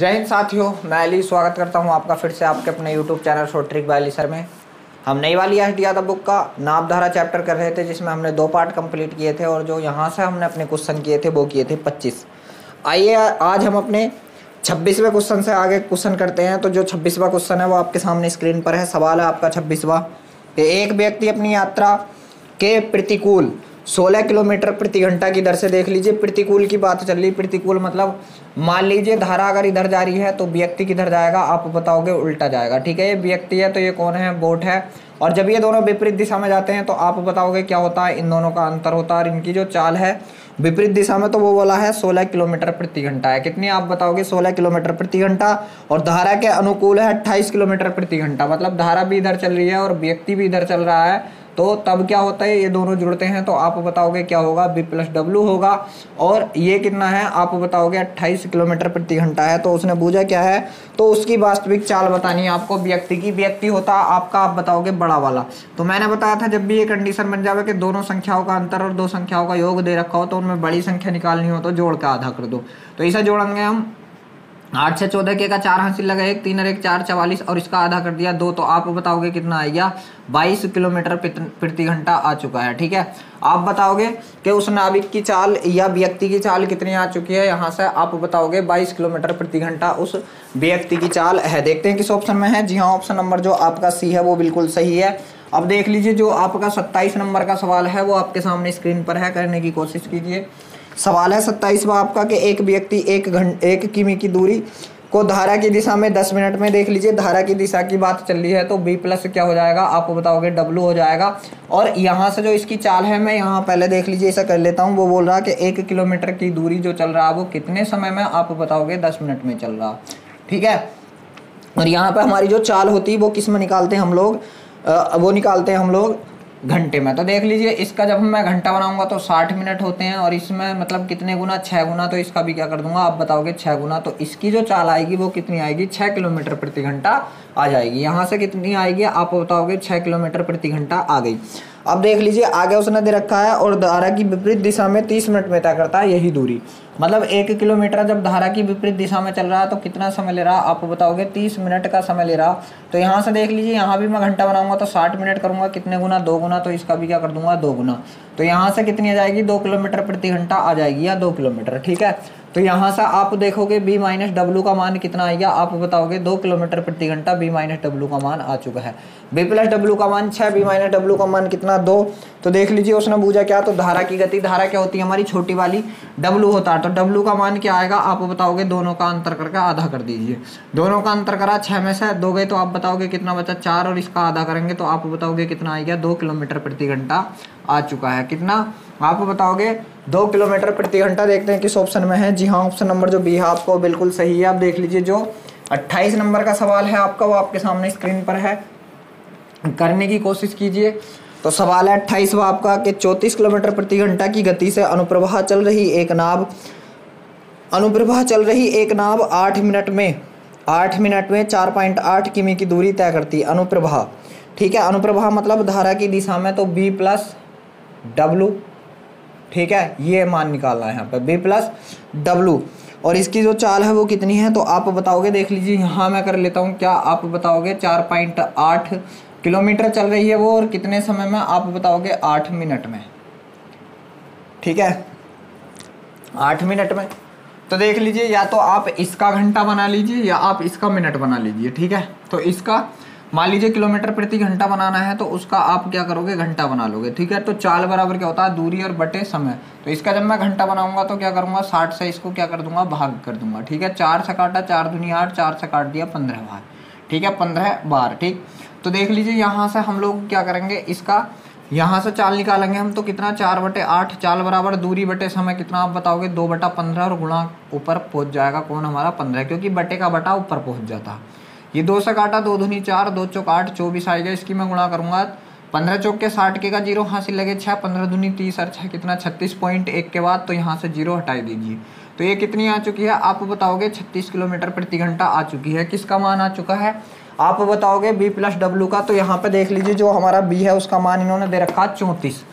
जय हिंद साथियों, मैं अली स्वागत करता हूं आपका फिर से आपके अपने YouTube channel short trick bye Ali sir में। हम नई वाली एसडी यादव बुक का नामधारा चैप्टर कर रहे थे, जिसमें हमने 2 पार्ट कंप्लीट किए थे और जो यहां से हमने अपने क्वेश्चन किए थे वो किए थे 25। आइए आज हम अपने 26वें क्वेश्चन से आगे क्वेश्चन करते हैं। तो जो 26वां क्वेश्चन है वो आपके सामने स्क्रीन पर है। सवाल है आपका 26वां, एक व्यक्ति अपनी यात्रा के प्रतिकूल 16 किलोमीटर प्रति घंटा की दर से, देख लीजिए प्रतिकूल की बात चल रही। प्रतिकूल मतलब मान लीजिए धारा अगर इधर जा रही है तो व्यक्ति किधर जाएगा, आप बताओगे उल्टा जाएगा। ठीक है, ये व्यक्ति है तो ये कौन है, बोट है। और जब ये दोनों विपरीत दिशा में जाते हैं तो आप बताओगे क्या होता है, इन दोनों का अंतर होता है और इनकी जो चाल है विपरीत दिशा में, तो वो बोला है 16 किलोमीटर प्रति घंटा है। कितनी आप बताओगे, 16 किलोमीटर प्रति घंटा। और धारा के अनुकूल है 28 किलोमीटर प्रति घंटा, मतलब धारा भी इधर चल रही है और व्यक्ति भी इधर चल रहा है। तो तब क्या होता है, ये दोनों जुड़ते हैं तो आप बताओगे क्या होगा, B + W होगा। और ये कितना है आप बताओगे 28 किलोमीटर प्रति घंटा है। तो उसने पूछा क्या है, तो उसकी वास्तविक चाल बतानी है आपको व्यक्ति की। व्यक्ति होता आपका, आप बताओगे बड़ा वाला। तो मैंने बताया था जब भी ये कंडीशन बन जावे कि दोनों संख्याओं का अंतर और 2 संख्याओं का योग दे रखा हो तो उनमें बड़ी संख्या निकालनी हो तो जोड़ के आधा कर दो। तो इसे जोड़ेंगे हम, 8 से 14 के का 4 हासिल लगा 1, 3 और 1 4 44 और इसका आधा कर दिया 2। तो आप बताओगे कितना आएगा, 22 किलोमीटर प्रति घंटा आ चुका है। ठीक है, आप बताओगे कि उस नाविक की चाल या व्यक्ति की चाल कितनी आ चुकी है। यहाँ से आप बताओगे 22 किलोमीटर प्रति घंटा उस व्यक्ति की चाल है। देखते हैं किस ऑप्शन में है। जी हाँ, ऑप्शन नंबर जो आपका सी है वो बिल्कुल सही है। अब देख लीजिए जो आपका 27 नंबर का सवाल है वो आपके सामने स्क्रीन पर है, करने की कोशिश कीजिए। सवाल है 27वां आपका कि एक व्यक्ति 1 किमी की दूरी को धारा की दिशा में 10 मिनट में, देख लीजिए धारा की दिशा की बात चल रही है तो B+ क्या हो जाएगा, आप बताओगे W हो जाएगा। और यहाँ से जो इसकी चाल है, मैं यहाँ पहले देख लीजिए ऐसा कर लेता हूँ। वो बोल रहा है कि 1 किलोमीटर की दूरी जो चल रहा है वो कितने समय में, आप बताओगे 10 मिनट में चल रहा। ठीक है, और यहाँ पे हमारी जो चाल होती है वो किस में निकालते हैं हम लोग, वो निकालते हैं हम लोग घंटे में। तो देख लीजिए इसका जब मैं घंटा बनाऊंगा तो 60 मिनट होते हैं और इसमें मतलब कितने गुना, 6 गुना। तो इसका भी क्या कर दूंगा, आप बताओगे 6 गुना। तो इसकी जो चाल आएगी वो कितनी आएगी, 6 किलोमीटर प्रति घंटा आ जाएगी। यहाँ से कितनी आएगी, आप बताओगे 6 किलोमीटर प्रति घंटा आ गई। अब देख लीजिए आगे उसने दे रखा है और धारा की विपरीत दिशा में 30 मिनट में तय करता है यही दूरी। मतलब 1 किलोमीटर जब धारा की विपरीत दिशा में चल रहा है तो कितना समय ले रहा, आप बताओगे 30 मिनट का समय ले रहा। तो यहाँ से देख लीजिए, यहाँ भी मैं घंटा बनाऊंगा तो 60 मिनट करूंगा, कितने गुना, 2 गुना। तो इसका भी क्या कर दूंगा, 2 गुना। तो यहाँ से कितनी आ जाएगी, 2 किलोमीटर प्रति घंटा आ जाएगी या 2 किलोमीटर। ठीक है, तो यहाँ से आप देखोगे B - W का मान कितना आएगा, आप बताओगे 2 किलोमीटर प्रति घंटा B - W का मान आ चुका है। B + W का मान 6, B - W का मान कितना, 2। तो देख लीजिए उसने पूछा क्या, तो धारा की गति, धारा क्या होती है हमारी छोटी वाली, W होता है। तो W का मान क्या आएगा, आप बताओगे दोनों का अंतर करके आधा कर दीजिए। दोनों का अंतर करा, 6 में से 2 गए तो आप बताओगे कितना बचा, 4। और इसका आधा करेंगे तो आप बताओगे कितना आएगा, 2 किलोमीटर प्रति घंटा आ चुका है। कितना आप बताओगे, 2 किलोमीटर प्रति घंटा। देखते हैं किस ऑप्शन में है। जी हाँ, ऑप्शन नंबर जो B है आपको बिल्कुल सही है। आप देख लीजिए जो 28 नंबर का सवाल है आपका वो आपके सामने स्क्रीन पर है, करने की कोशिश कीजिए। तो सवाल है 28वां आपका कि 34 किलोमीटर प्रति घंटा की गति से अनुप्रवाह चल रही एक नाव 8 मिनट में 4.8 किमी की दूरी तय करती है। अनुप्रवाह, ठीक है, अनुप्रवाह मतलब धारा की दिशा में, तो B + W। ठीक है, ये मान निकालना है यहाँ पे, B + W। और इसकी जो चाल है वो कितनी है, तो आप बताओगे, देख लीजिए यहाँ मैं कर लेता हूँ क्या, आप बताओगे 4.8 किलोमीटर चल रही है वो, और कितने समय में, आप बताओगे 8 मिनट में। ठीक है, 8 मिनट में। तो देख लीजिए या तो आप इसका घंटा बना लीजिए या आप इसका मिनट बना लीजिए। ठीक है, तो इसका मान लीजिए किलोमीटर प्रति घंटा बनाना है तो उसका आप क्या करोगे, घंटा बना लोगे। ठीक है, तो चाल बराबर क्या होता है, दूरी और बटे समय। तो इसका जब मैं घंटा बनाऊंगा तो क्या करूंगा, 60 से इसको क्या कर दूंगा, भाग कर दूंगा। ठीक है, 4 से काटा, 4 दूनी 8, 4 से काट दिया 15 बार। ठीक है, 15 बार। ठीक, तो देख लीजिए यहाँ से हम लोग क्या करेंगे, इसका यहाँ से चाल निकालेंगे हम। तो कितना, 4/8, चाल बराबर दूरी बटे समय कितना, आप बताओगे 2/15 और गुणा ऊपर पहुंच जाएगा कौन, हमारा 15, क्योंकि बटे का बटा ऊपर पहुंच जाता। ये 2 से काटा, 2 दूनी 4, 2 चौक 8, 24 आएगा। इसकी मैं गुणा करूंगा, 15 चौक के 60 के का 0 हासिल लगे 6, 15 दूनी 30 और 6 कितना, 36.1 के बाद तो यहाँ से 0 हटाई दीजिए। तो ये कितनी आ चुकी है, आप बताओगे 36 किलोमीटर प्रति घंटा आ चुकी है। किसका मान आ चुका है, आप बताओगे B + W का। तो यहाँ पे देख लीजिए जो हमारा B है उसका मान इन्होंने दे रखा 34।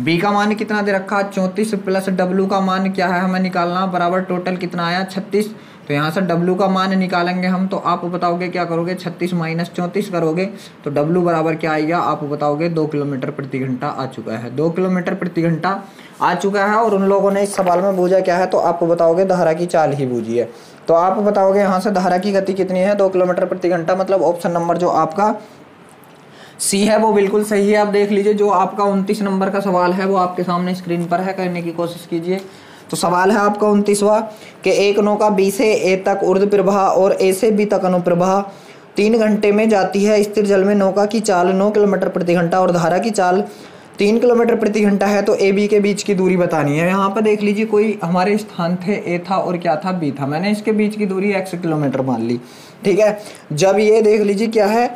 बी का मान कितना दे रखा, 34 प्लस डब्ल्यू का मान क्या है हमें निकालना, बराबर टोटल कितना आया 36। तो यहाँ से W का मान निकालेंगे हम, तो आप बताओगे क्या करोगे, 36 माइनस 34 करोगे तो W बराबर क्या आएगा, आप बताओगे 2 किलोमीटर प्रति घंटा आ चुका है। 2 किलोमीटर प्रति घंटा आ चुका है। और उन लोगों ने इस सवाल में बूझा क्या है, तो आप बताओगे धारा की चाल ही बूझी है। तो आप बताओगे यहाँ से धारा की गति कितनी है, 2 किलोमीटर प्रति घंटा। मतलब ऑप्शन नंबर जो आपका सी है वो बिल्कुल सही है। आप देख लीजिए जो आपका 29 नंबर का सवाल है वो आपके सामने स्क्रीन पर है, करने की कोशिश कीजिए। तो सवाल है आपका 29वां कि एक नौका बी से ए तक ऊर्ध्व प्रवाह और ए से बी तक अनुप्रवाह 3 घंटे में जाती है। स्थिर जल में नौका की चाल 9 किलोमीटर प्रति घंटा और धारा की चाल 3 किलोमीटर प्रति घंटा है। तो ए बी के बीच की दूरी बतानी है। यहाँ पर देख लीजिए कोई हमारे स्थान थे, ए था और क्या था, बी था। मैंने इसके बीच की दूरी x किलोमीटर मान ली, ठीक है। जब ये देख लीजिए क्या है,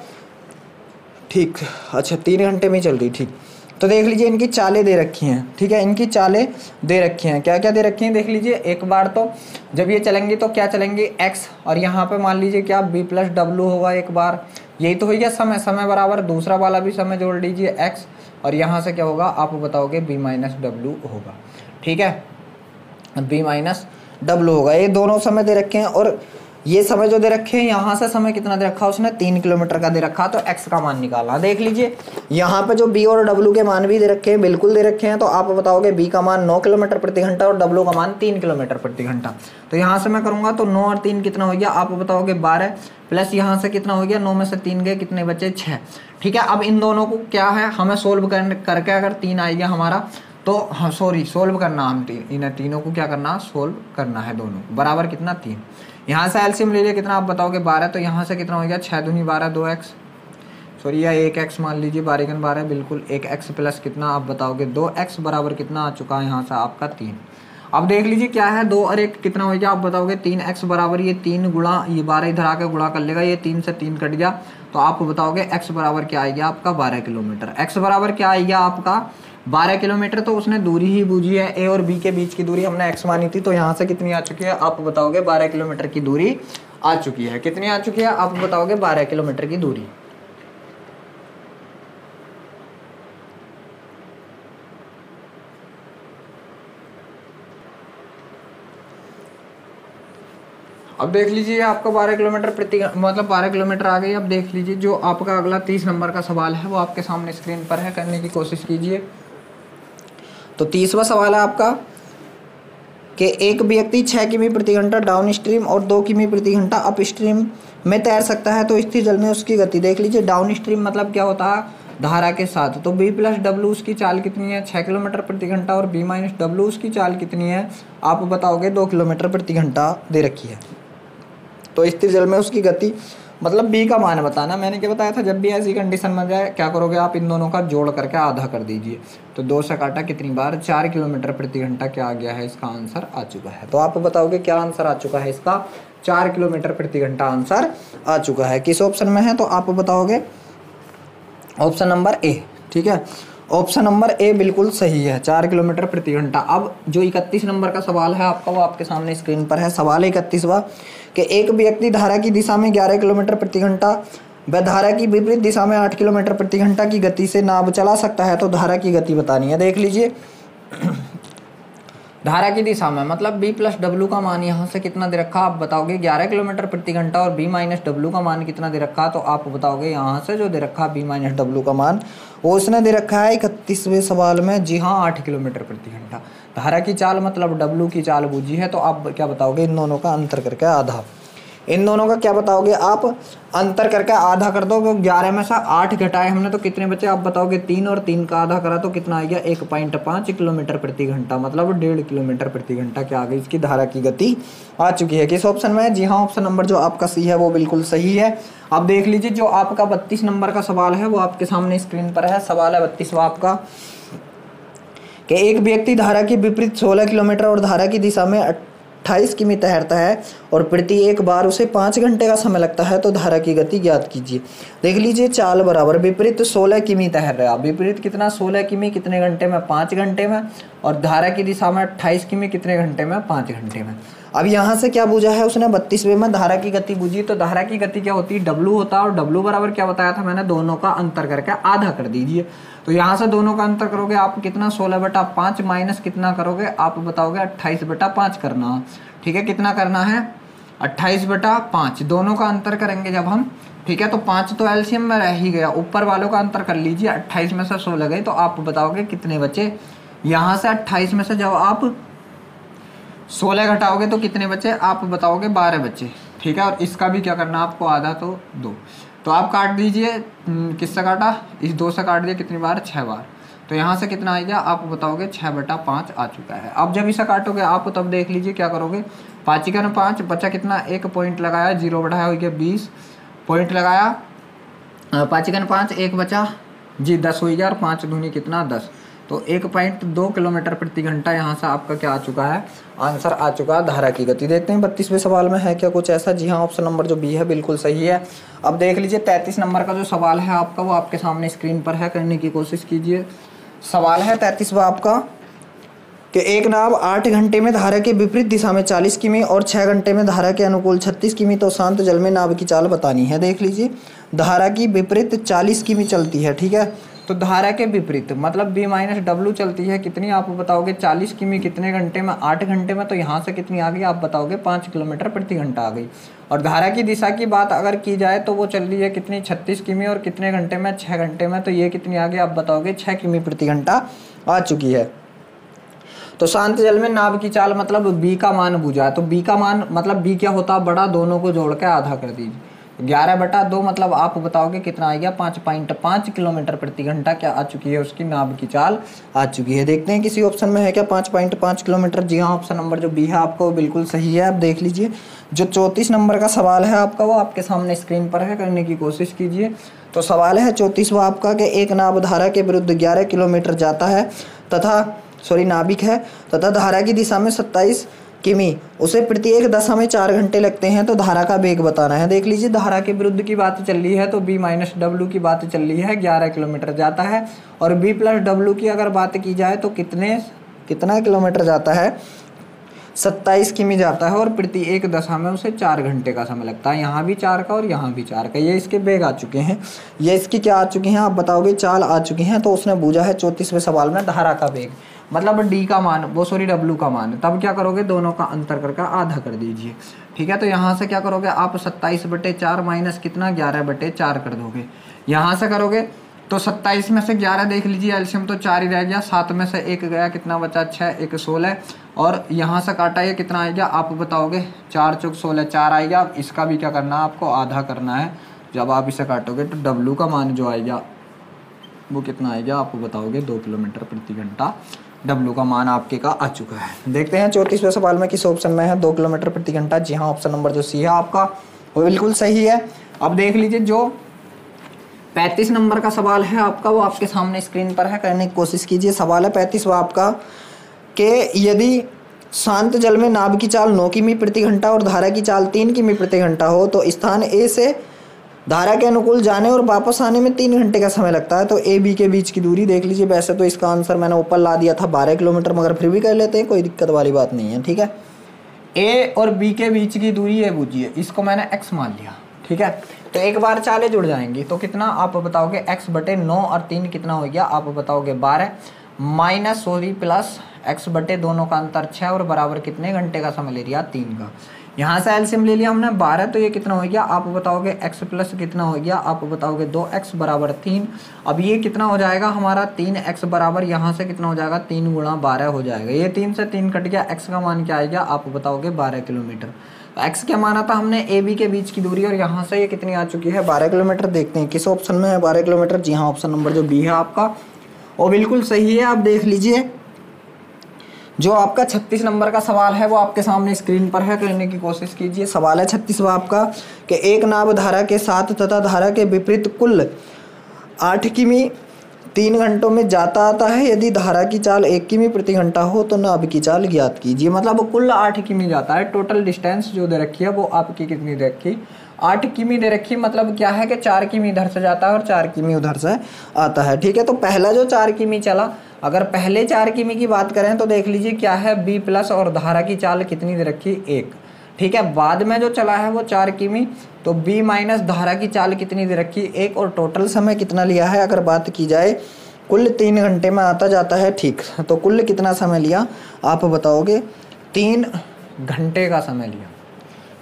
ठीक, अच्छा 3 घंटे में चल रही, ठीक। तो देख लीजिए इनकी चालें दे रखी हैं, ठीक है, इनकी चालें दे रखी हैं। क्या क्या दे रखी हैं देख लीजिए। एक बार तो जब ये चलेंगी तो क्या चलेंगी, x, और यहाँ पे मान लीजिए क्या b प्लस डब्लू होगा एक बार, यही तो हो गया समय। समय बराबर दूसरा वाला भी समय जोड़ लीजिए x, और यहाँ से क्या होगा आप बताओगे b माइनस डब्लू होगा, ठीक है, b माइनस डब्लू होगा। ये दोनों समय दे रखे हैं और ये समय जो दे रखे हैं, यहाँ से समय कितना दे रखा है उसने, 3 किलोमीटर का दे रखा। तो x का मान निकालना। देख लीजिए यहाँ पे जो b और w के मान भी दे रखे हैं, बिल्कुल दे रखे हैं। तो आप बताओगे b का मान 9 किलोमीटर प्रति घंटा और w का मान 3 किलोमीटर प्रति घंटा। तो यहाँ से मैं करूँगा तो 9 और 3 कितना हो गया, आप बताओगे 12, प्लस यहाँ से कितना हो गया, 9 में से 3 गए, कितने बचे, 6, ठीक है। अब इन दोनों को क्या है हमें सोल्व करके अगर 3 आ गया हमारा, तो हाँ सॉरी सोल्व करना, हम इन तीनों को क्या करना, सोल्व करना है। दोनों बराबर कितना, 3। यहाँ से एलसीएम ले लिया कितना, आप बताओगे 12। तो यहाँ से कितना हो गया, 6 दूनी 12, 2x, सॉरी या 1x मान लीजिए, 12 12 बिल्कुल, 1x प्लस कितना, आप बताओगे 2x बराबर कितना आ चुका है यहाँ से आपका 3। अब देख लीजिए क्या है, 2 और 1 कितना हो गया, आप बताओगे 3x बराबर ये 3 गुणा, ये 12 इधर आकर गुणा कर लेगा, ये 3 से 3 कट गया। तो आप बताओगे x बराबर क्या आएगा आपका, 12 किलोमीटर। x बराबर क्या आएगा आपका 12 किलोमीटर। तो उसने दूरी ही बूझी है, ए और बी के बीच की दूरी हमने x मानी थी। तो यहाँ से कितनी आ चुकी है, आप बताओगे 12 किलोमीटर की दूरी आ चुकी है। कितनी आ चुकी है, आप बताओगे 12 किलोमीटर की दूरी। अब देख लीजिए आपका 12 किलोमीटर प्रति मतलब 12 किलोमीटर आ गई। अब देख लीजिए जो आपका अगला 30 नंबर का सवाल है वो आपके सामने स्क्रीन पर है, करने की कोशिश कीजिए। तो 30वां सवाल है आपका कि एक व्यक्ति 6 किमी प्रति घंटा डाउन स्ट्रीम और 2 किमी प्रति घंटा अप स्ट्रीम में तैर सकता है। तो स्थिर जल में उसकी गति देख लीजिए। डाउन स्ट्रीम मतलब क्या होता है, धारा के साथ। तो b प्लस डब्लू उसकी चाल कितनी है, 6 किलोमीटर प्रति घंटा, और b माइनस डब्लू उसकी चाल कितनी है, आप बताओगे 2 किलोमीटर प्रति घंटा दे रखी है। तो स्थिर जल में उसकी गति मतलब b का मान बताना। मैंने क्या बताया था, जब भी ऐसी कंडीशन में जाए क्या करोगे आप, इन दोनों का जोड़ करके आधा कर दीजिए। तो 2 से काटा कितनी बार, 4 किलोमीटर प्रति घंटा क्या आ गया है, इसका आंसर आ चुका है। तो आप बताओगे क्या आंसर आ चुका है इसका, 4 किलोमीटर प्रति घंटा आंसर आ चुका है। किस ऑप्शन में है, तो आप बताओगे ऑप्शन नंबर ए, ठीक है, ऑप्शन नंबर ए बिल्कुल सही है, 4 किलोमीटर प्रति घंटा। अब जो 31 नंबर का सवाल है आपका वो आपके सामने स्क्रीन पर है। सवाल 31वां कि एक व्यक्ति धारा की दिशा में 11 किलोमीटर प्रति घंटा व धारा की विपरीत दिशा में 8 किलोमीटर प्रति घंटा की गति से नाव चला सकता है। तो धारा की गति बतानी है। देख लीजिए धारा की दिशा में मतलब b प्लस डब्लू का मान यहाँ से कितना दे रखा, आप बताओगे 11 किलोमीटर प्रति घंटा, और b माइनस डब्लू का मान कितना दे रखा, तो आप बताओगे यहाँ से जो दे रखा b माइनस डब्लू का मान वो उसने दे रखा है 31वें सवाल में, जी हाँ 8 किलोमीटर प्रति घंटा। धारा की चाल मतलब डब्लू की चाल बूझी है। तो आप क्या बताओगे, इन दोनों का अंतर करके आधा, इन दोनों का क्या बताओगे आप, अंतर करके आधा कर दो। 11 में से 8 घटाए हमने तो कितने बचे, आप बताओगे 3, और 3 का आधा करा तो कितना आ गया, 1.5 किलोमीटर प्रति घंटा, मतलब 1.5 किलोमीटर प्रति घंटा क्या आ गई, इसकी धारा की गति आ चुकी है। किस ऑप्शन में है, जी हाँ ऑप्शन नंबर जो आपका सी है वो बिल्कुल सही है। अब देख लीजिए जो आपका 32 नंबर का सवाल है वो आपके सामने स्क्रीन पर है। सवाल है 32वां आपका कि एक व्यक्ति धारा की विपरीत 16 किलोमीटर और धारा की दिशा में 28 किमी तैरता है और प्रति एक बार उसे 5 घंटे का समय लगता है। तो धारा की गति ज्ञात कीजिए। देख लीजिए चाल बराबर विपरीत 16 किमी तैर रहा है, विपरीत कितना 16 किमी कितने घंटे में, 5 घंटे में, और धारा की दिशा में 28 किमी कितने घंटे में, 5 घंटे में। अब यहाँ से क्या बूझा है उसने, 32वें में धारा की गति बूझी। तो धारा की गति क्या होती है, डब्लू होता है, और डब्लू बराबर क्या बताया था मैंने, दोनों का अंतर करके आधा कर दीजिए। तो यहाँ से दोनों का अंतर करोगे आप कितना, 16/5 माइनस कितना करोगे, आप बताओगे 28/5 करना, ठीक है, कितना करना है 28/5 दोनों का अंतर करेंगे जब हम, ठीक है, तो 5 तो एलसीएम में रह ही गया, ऊपर वालों का अंतर कर लीजिए। 28 में से 16 गए तो आप बताओगे कितने बचे। यहाँ से 28 में से जब आप 16 घटाओगे तो कितने बचे, आप बताओगे 12 बचे, ठीक है। और इसका भी क्या करना आपको, आधा तो 2, तो आप काट दीजिए। किससे काटा, इस 2 से काट दिया, कितनी बार, 6 बार। तो यहाँ से कितना आएगा, आप बताओगे 6/5 आ चुका है। अब जब इसे काटोगे आप तब देख लीजिए क्या करोगे, 5 का 5 बचा कितना, 1 पॉइंट लगाया, 0 बढ़ाया हो गया 20 पॉइंट लगाया, 5 का 5 1 बचा जी 10 हो गया, और 5 दूनी कितना 10, तो 1.2 किलोमीटर प्रति घंटा यहाँ से आपका क्या आ चुका है, आंसर आ चुका है धारा की गति। देखते हैं 32वें सवाल में है क्या कुछ ऐसा। जी हाँ, ऑप्शन नंबर जो बी है बिल्कुल सही है। अब देख लीजिए 33 नंबर का जो सवाल है आपका वो आपके सामने स्क्रीन पर है, करने की कोशिश कीजिए। सवाल है 33वां आपका कि एक नाव 8 घंटे में धारा के विपरीत दिशा में 40 किमी और 6 घंटे में धारा के अनुकूल 36 किमी तो शांत जल में नाव की चाल बतानी है। देख लीजिए धारा की विपरीत 40 किमी चलती है, ठीक है, तो धारा के विपरीत मतलब B-W चलती है कितनी, आप बताओगे 40 किमी कितने घंटे में, 8 घंटे में, तो यहाँ से कितनी आ गई, आप बताओगे 5 किलोमीटर प्रति घंटा आ गई। और धारा की दिशा की बात अगर की जाए तो वो चल रही है कितनी, 36 किमी, और कितने घंटे में, 6 घंटे में, तो ये कितनी आ गई, आप बताओगे 6 किमी प्रति घंटा आ चुकी है। तो शांत जल में नाव की चाल मतलब बी का मान पूछा है, तो बी का मान मतलब बी क्या होता है, बड़ा, दोनों को जोड़ के आधा कर दीजिए, 11/2 मतलब आप बताओगे कितना आ गया, 5.5 किलोमीटर प्रति घंटा क्या आ चुकी है, उसकी नाव की चाल आ चुकी है। देखते हैं किसी ऑप्शन में है क्या 5.5 किलोमीटर। जी हाँ, ऑप्शन नंबर जो बी है आपका वो बिल्कुल सही है। आप देख लीजिए जो 34 नंबर का सवाल है आपका वो आपके सामने स्क्रीन पर है, करने की कोशिश कीजिए। तो सवाल है 34वां आपका कि एक नाव धारा के विरुद्ध 11 किलोमीटर जाता है तथा नाविक है तथा धारा की दिशा में 27 किमी, उसे प्रत्येक दशा में 4 घंटे लगते हैं, तो धारा का वेग बताना है। देख लीजिए धारा के विरुद्ध की बात चल रही है तो B-W की बात चल रही है, 11 किलोमीटर जाता है, और B+W की अगर बात की जाए तो कितना किलोमीटर जाता है, 27 किमी जाता है, और प्रति एक दशा में उसे 4 घंटे का समय लगता है। यहाँ भी 4 का और यहाँ भी 4 का, ये इसके वेग आ चुके हैं, ये इसकी क्या आ चुकी हैं, आप बताओगे चाल आ चुकी हैं। तो उसने पूछा है 34वें सवाल में धारा का वेग मतलब डी का मान, W का मान, तब क्या करोगे, दोनों का अंतर करके आधा कर दीजिए, ठीक है। तो यहाँ से क्या करोगे आप 27/4 माइनस कितना 11/4 कर दोगे। यहाँ से करोगे तो 27 में से 11 देख लीजिए एलसीएम तो 4 ही रह गया, 7 में से 1 गया, कितना बचा 6, 1 16, और यहाँ से काटा ये कितना आएगा, आप बताओगे 4 चौक 16, 4 आएगा। इसका भी क्या करना है, आपको आधा करना है। जब आप इसे काटोगे तो W का मान जो आएगा वो कितना आएगा, आपको बताओगे 2 किलोमीटर प्रति घंटा W का मान आपके का आ चुका है। देखते हैं 34वें सवाल में किस ऑप्शन में है 2 किलोमीटर प्रति घंटा। जी हाँ, ऑप्शन नंबर जो सी है आपका वो बिल्कुल सही है। अब देख लीजिए जो 35 नंबर का सवाल है आपका वो आपके सामने स्क्रीन पर है, करने की कोशिश कीजिए। सवाल है 35वां आपका कि यदि शांत जल में नाव की चाल 9 किमी प्रति घंटा और धारा की चाल 3 किमी प्रति घंटा हो तो स्थान ए से धारा के अनुकूल जाने और वापस आने में 3 घंटे का समय लगता है, तो ए बी के बीच की दूरी देख लीजिए। वैसे तो इसका आंसर मैंने ऊपर ला दिया था 12 किलोमीटर, मगर फिर भी कर लेते हैं, कोई दिक्कत वाली बात नहीं है, ठीक है। ए और बी के बीच की दूरी ये पूछिए, इसको मैंने x मान लिया, ठीक है। तो एक बार चालें जुड़ जाएंगी तो कितना आप बताओगे x/9 और 3 कितना हो गया, आप बताओगे 12 माइनस प्लस x/, दोनों का अंतर 6 और बराबर कितने घंटे का समय ले लिया, 3 का। यहाँ से एलसीएम ले लिया हमने 12, तो ये कितना हो गया, आप बताओगे x प्लस कितना हो गया, आप बताओगे 2x बराबर 3। अब ये कितना हो जाएगा हमारा 3x बराबर, यहाँ से कितना हो जाएगा 3 × 12 हो जाएगा। ये 3 से 3 कट गया, x का मान क्या आएगा, आप बताओगे 12 किलोमीटर। तो x क्या माना था हमने, ए बी के बीच की दूरी, और यहाँ से ये कितनी आ चुकी है 12 किलोमीटर। देखते हैं किस ऑप्शन में है 12 किलोमीटर। जी हाँ, ऑप्शन नंबर जो बी है आपका वो बिल्कुल सही है। आप देख लीजिए जो आपका 36 नंबर का सवाल है वो आपके सामने स्क्रीन पर है, करने की कोशिश कीजिए। सवाल है 36वां आपका कि एक नाव धारा के साथ तथा धारा के विपरीत कुल 8 किमी 3 घंटों में जाता आता है। यदि धारा की चाल 1 किमी प्रति घंटा हो तो नाव की चाल ज्ञात कीजिए। मतलब कुल 8 किमी जाता है। टोटल डिस्टेंस जो दे रखी है वो आपकी कितनी दे रखी, 8 किमी दे रखी। मतलब क्या है कि 4 किमी इधर से जाता है और 4 किमी उधर से आता है, ठीक है। तो पहला जो 4 किमी चला, अगर पहले 4 किमी की बात करें तो देख लीजिए क्या है, बी प्लस और धारा की चाल कितनी दे रखी, 1, ठीक है। बाद में जो चला है वो 4 किमी, तो बी माइनस धारा की चाल कितनी दे रखी, 1, और टोटल समय कितना लिया है अगर बात की जाए, कुल 3 घंटे में आता जाता है, ठीक। तो कुल कितना समय लिया आप बताओगे, 3 घंटे का समय लिया।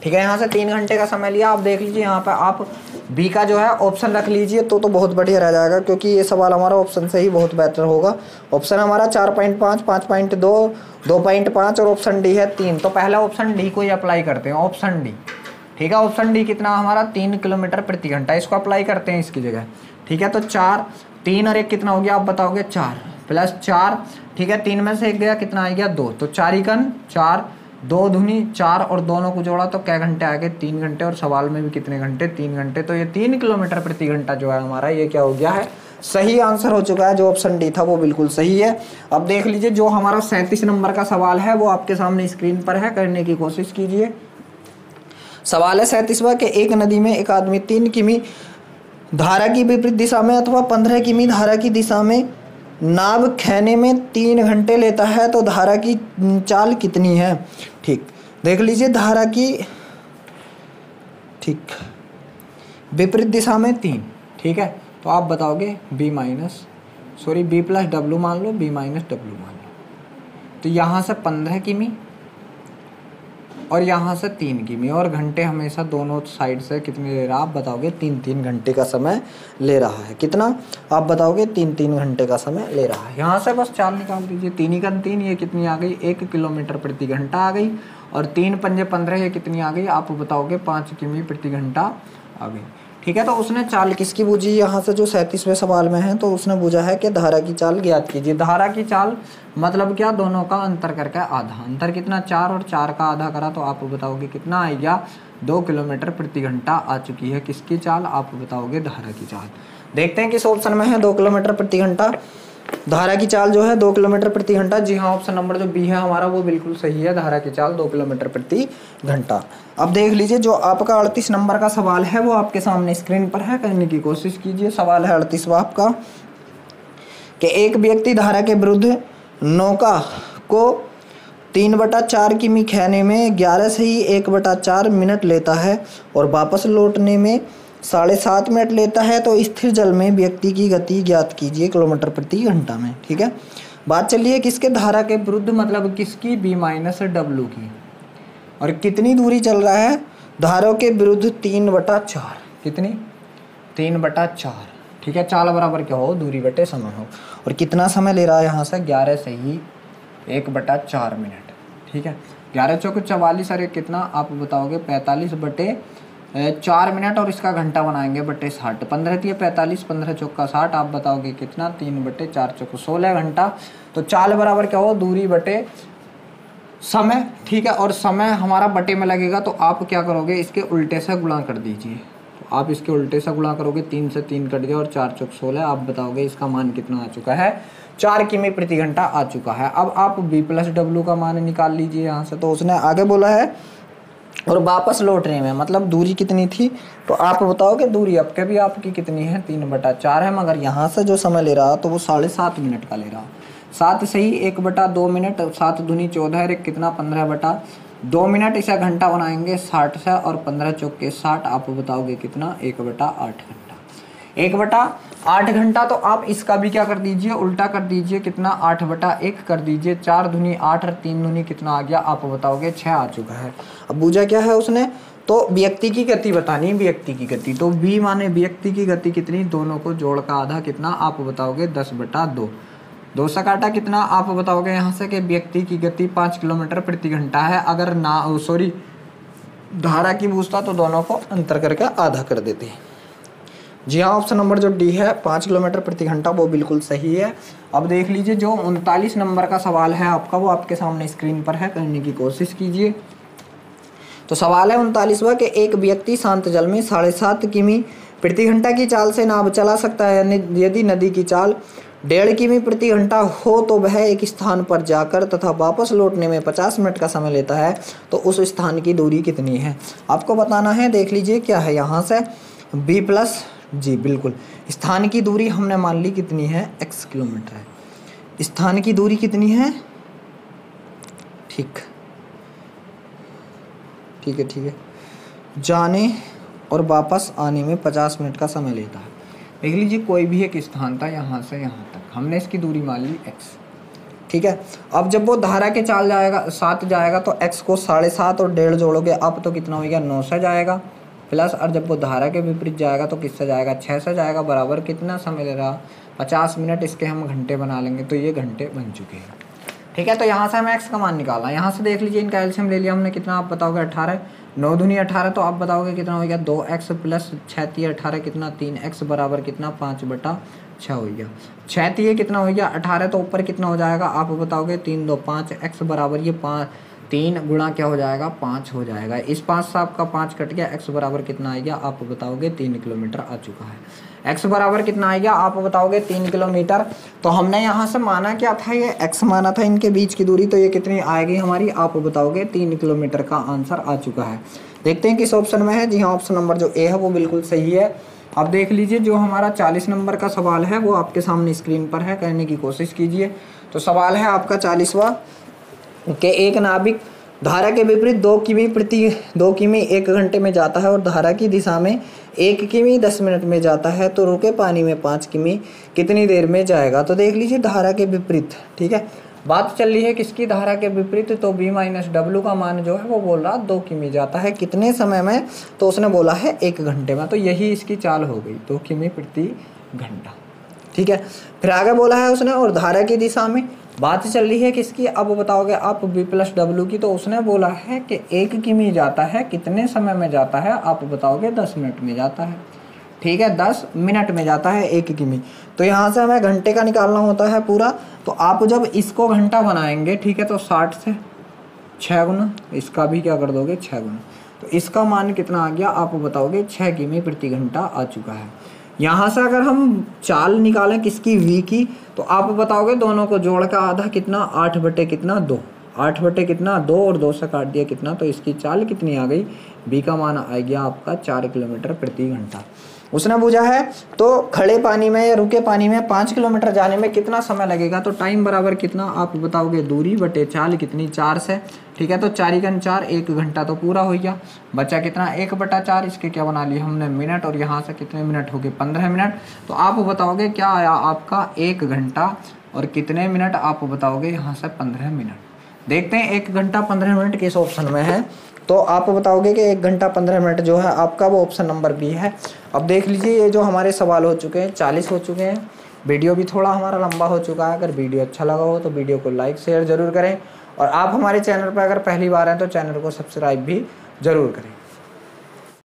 ठीक है। यहाँ से 3 घंटे का समय लिया। आप देख लीजिए यहाँ पर आप बी का जो है ऑप्शन रख लीजिए तो बहुत बढ़िया रह जाएगा, क्योंकि ये सवाल हमारा ऑप्शन से ही बहुत बेहतर होगा। ऑप्शन हमारा 4.5, 5.2, 2.5 और ऑप्शन डी है 3। तो पहला ऑप्शन डी को ही अप्लाई करते हैं, ऑप्शन डी। ठीक है, ऑप्शन डी कितना हमारा 3 किलोमीटर प्रति घंटा, इसको अप्लाई करते हैं इसकी जगह। ठीक है, तो 4, 3 और 1 कितना हो गया आप बताओगे 4 प्लस 4। ठीक है, 3 में से 1 गया कितना आ गया 2, तो 4 ही कन 4, 2 दूनी 4 और दोनों को जोड़ा तो क्या घंटे आ गए 3 घंटे। और सवाल में भी कितने घंटे 3 घंटे। तो ये 3 किलोमीटर प्रति घंटा जो है हमारा ये क्या हो गया है, सही आंसर हो चुका है। जो ऑप्शन डी था वो बिल्कुल सही है। अब देख लीजिए जो हमारा 37 नंबर का सवाल है वो आपके सामने स्क्रीन पर है, करने की कोशिश कीजिए। सवाल है 37वां कि एक नदी में एक आदमी 3 किमी धारा की विपरीत दिशा में अथवा 15 किमी धारा की दिशा में नाव खेने में 3 घंटे लेता है, तो धारा की चाल कितनी है। ठीक, देख लीजिए धारा की, ठीक, विपरीत दिशा में 3। ठीक है, तो आप बताओगे बी प्लस डब्लू मान लो, बी माइनस डब्लू मान लो। तो यहाँ से 15 किमी और यहाँ से 3 किमी, और घंटे हमेशा दोनों साइड से कितने ले रहा आप बताओगे 3-3 घंटे का समय ले रहा है। कितना आप बताओगे 3-3 घंटे का समय ले रहा है। यहाँ से बस चाल निकाल दीजिए, 3 ही 3, ये कितनी आ गई 1 किलोमीटर प्रति घंटा आ गई, और 3 पंजे 15 ये कितनी आ गई आप बताओगे 5 किमी प्रति घंटा आ गई। ठीक है, तो उसने चाल किसकी बूझी, यहाँ से जो 37वें सवाल में है तो उसने बूझा है कि धारा की चाल ज्ञात कीजिए। धारा की चाल मतलब क्या, दोनों का अंतर करके आधा, अंतर कितना 4 और 4 का आधा करा तो आप बताओगे कितना आ गया 2 किलोमीटर प्रति घंटा आ चुकी है किसकी चाल, आप बताओगे धारा की चाल। देखते हैं किस ऑप्शन में है 2 किलोमीटर प्रति घंटा। धारा की चाल जो है 2 किलोमीटर प्रति घंटा। जी हाँ, ऑप्शन नंबर जो बी है हमारा वो बिल्कुल सही है, धारा की चाल 2 किलोमीटर प्रति घंटा। अब देख लीजिए जो आपका 38 नंबर का सवाल है वो आपके सामने स्क्रीन पर है, करने की कोशिश कीजिए। सवाल है 38वां आपका कि एक व्यक्ति धारा के विरुद्ध नौका को 3/4 किमी खेने में 11 से ही 1/4 मिनट लेता है और वापस लौटने में 7.5 मिनट लेता है, तो स्थिर जल में व्यक्ति की गति ज्ञात कीजिए किलोमीटर प्रति घंटा में। ठीक है, बात चलिए किसके, धारा के विरुद्ध मतलब किसकी, बी माइनस डब्लू की। और कितनी दूरी चल रहा है, धारा के विरुद्ध 3/4, कितनी 3/4। ठीक है, चाल बराबर क्या हो, दूरी बटे समय हो। और कितना समय ले रहा है यहाँ से 11 से ही 1/4 मिनट। ठीक है, 11 चौक 44 और कितना आप बताओगे 45/4 मिनट, और इसका घंटा बनाएंगे बटे 60। 15 थी 45, 15 चौक का 60, आप बताओगे कितना 3/4 चौक 16 घंटा। तो चाल बराबर क्या हो, दूरी बटे समय। ठीक है, और समय हमारा बटे में लगेगा तो आप क्या करोगे इसके उल्टे से गुणा कर दीजिए। तो आप इसके उल्टे से गुणा करोगे, 3 से 3 कट गया और 4 चौक 16, आप बताओगे इसका मान कितना आ चुका है 4 किमी प्रति घंटा आ चुका है। अब आप बी प्लस डब्लू का मान निकाल लीजिए यहाँ से। तो उसने आगे बोला है और वापस लौटने में मतलब दूरी कितनी थी, तो आप बताओगे दूरी अब के भी आपकी कितनी है 3/4 है, मगर यहाँ से जो समय ले रहा तो वो 7.5 मिनट का ले रहा। 7 सही 1/2 मिनट, 7 दूनी 14 है, कितना 15/2 मिनट। इसे घंटा बनाएंगे 60 से, और 15 चौक के 60, आप बताओगे कितना 1/8 घंटा। 1/8 घंटा। तो आप इसका भी क्या कर दीजिए, उल्टा कर दीजिए, कितना 8/1 कर दीजिए। 4 दूनी 8 और 3 दूनी कितना आ गया आप बताओगे 6 आ चुका है। अब पूछा क्या है उसने, तो व्यक्ति की गति बतानी, व्यक्ति की गति। तो बी माने व्यक्ति की गति कितनी, दोनों को जोड़ का आधा कितना आप बताओगे 10/2। 2 से काटा कितना आप बताओगे यहाँ से कि व्यक्ति की गति 5 किलोमीटर प्रति घंटा है। अगर धारा की पूछता तो दोनों को अंतर करके आधा कर देते हैं। जी हाँ, ऑप्शन नंबर जो डी है 5 किलोमीटर प्रति घंटा वो बिल्कुल सही है। अब देख लीजिए जो 39 नंबर का सवाल है आपका वो आपके सामने स्क्रीन पर है, करने की कोशिश कीजिए। तो सवाल है 39वां कि एक व्यक्ति शांत जल में 7.5 किमी प्रति घंटा की चाल से नाव चला सकता है। यदि नदी की चाल 1.5 किमी प्रति घंटा हो तो वह एक स्थान पर जाकर तथा वापस लौटने में 50 मिनट का समय लेता है, तो उस स्थान की दूरी कितनी है आपको बताना है। देख लीजिए क्या है यहाँ से, बी प्लस जी बिल्कुल। स्थान की दूरी हमने मान ली कितनी है, x किलोमीटर है। स्थान की दूरी कितनी है, ठीक है, जाने और वापस आने में 50 मिनट का समय लेता है। देख लीजिए कोई भी एक स्थान था यहाँ से यहाँ तक, हमने इसकी दूरी मान ली x। ठीक है। अब जब वो धारा के चाल जाएगा साथ जाएगा तो x को 7.5 और 1.5 जोड़ोगे अब तो कितना हो गया 9 से जाएगा प्लस, और जब वो धारा के विपरीत जाएगा तो किससे जाएगा 6 से जाएगा, बराबर कितना समय ले रहा 50 मिनट, इसके हम घंटे बना लेंगे तो ये घंटे बन चुके हैं। ठीक है, तो यहाँ से हमें x का मान निकालना है। यहाँ से देख लीजिए इनका एलसीएम ले लिया हमने, कितना आप बताओगे 18, 9 दूनी 18, तो आप बताओगे कितना हो गया 2x प्लस 6 तिये 18 कितना 3x बराबर कितना 5/6 हो गया। 6 तिये कितना हो गया 18, तो ऊपर कितना हो जाएगा आप बताओगे 3 2 5, x बराबर ये 3 गुणा क्या हो जाएगा 5 हो जाएगा। इस 5 से आपका 5 कट गया, x बराबर कितना आएगा आप बताओगे 3 किलोमीटर आ चुका है। x बराबर कितना आएगा आप बताओगे 3 किलोमीटर। तो हमने यहाँ से माना क्या था, ये x माना था इनके बीच की दूरी, तो ये कितनी आएगी हमारी आप बताओगे 3 किलोमीटर का आंसर आ चुका है। देखते हैं किस ऑप्शन में है। जी हाँ, ऑप्शन नंबर जो ए है वो बिल्कुल सही है। अब देख लीजिए जो हमारा 40 नंबर का सवाल है वो आपके सामने स्क्रीन पर है, करने की कोशिश कीजिए। तो सवाल है आपका 40वां कि एक नाविक धारा के विपरीत 2 किमी 1 घंटे में जाता है और धारा की दिशा में 1 किमी 10 मिनट में जाता है, तो रुके पानी में 5 किमी कितनी देर में जाएगा। तो देख लीजिए धारा के विपरीत, ठीक है, बात चल रही है किसकी, धारा के विपरीत, तो b माइनस डब्ल्यू का मान जो है वो बोल रहा 2 किमी जाता है कितने समय में, तो उसने बोला है 1 घंटे में, तो यही इसकी चाल हो गई 2 किमी प्रति घंटा। ठीक है, फिर आगे बोला है उसने और धारा की दिशा में बात चल रही है किसकी, अब बताओगे आप b प्लस डब्ल्यू की, तो उसने बोला है कि 1 किमी जाता है कितने समय में जाता है, आप बताओगे 10 मिनट में जाता है। ठीक है, 10 मिनट में जाता है 1 किमी। तो यहाँ से हमें घंटे का निकालना होता है पूरा, तो आप जब इसको घंटा बनाएंगे, ठीक है, तो 60 से 6 गुना, इसका भी क्या कर दोगे 6 गुना, तो इसका मान कितना आ गया आप बताओगे 6 किमी प्रति घंटा आ चुका है। यहाँ से अगर हम चाल निकालें किसकी v की, तो आप बताओगे दोनों को जोड़ का आधा कितना 8 बटे कितना 2, 8 बटे कितना 2 और 2 से काट दिया कितना, तो इसकी चाल कितनी आ गई, b का मान आ गया आपका 4 किलोमीटर प्रति घंटा। उसने पूछा है तो खड़े पानी में या रुके पानी में 5 किलोमीटर जाने में कितना समय लगेगा, तो टाइम बराबर कितना आप बताओगे दूरी बटे चाल कितनी 4 से। ठीक है, तो 4 × 4 1 घंटा तो पूरा हो गया, बचा कितना 1/4, इसके क्या बना लिया हमने मिनट, और यहाँ से कितने मिनट हो गए 15 मिनट। तो आप बताओगे क्या आया आपका 1 घंटा और कितने मिनट, आप बताओगे यहाँ से 15 मिनट। देखते हैं 1 घंटा 15 मिनट किस ऑप्शन में है, तो आप बताओगे कि 1 घंटा 15 मिनट जो है आपका वो ऑप्शन नंबर बी है। अब देख लीजिए ये जो हमारे सवाल हो चुके हैं 40 हो चुके हैं, वीडियो भी थोड़ा हमारा लंबा हो चुका है। अगर वीडियो अच्छा लगा हो तो वीडियो को लाइक शेयर ज़रूर करें, और आप हमारे चैनल पर अगर पहली बार हैं तो चैनल को सब्सक्राइब भी ज़रूर करें।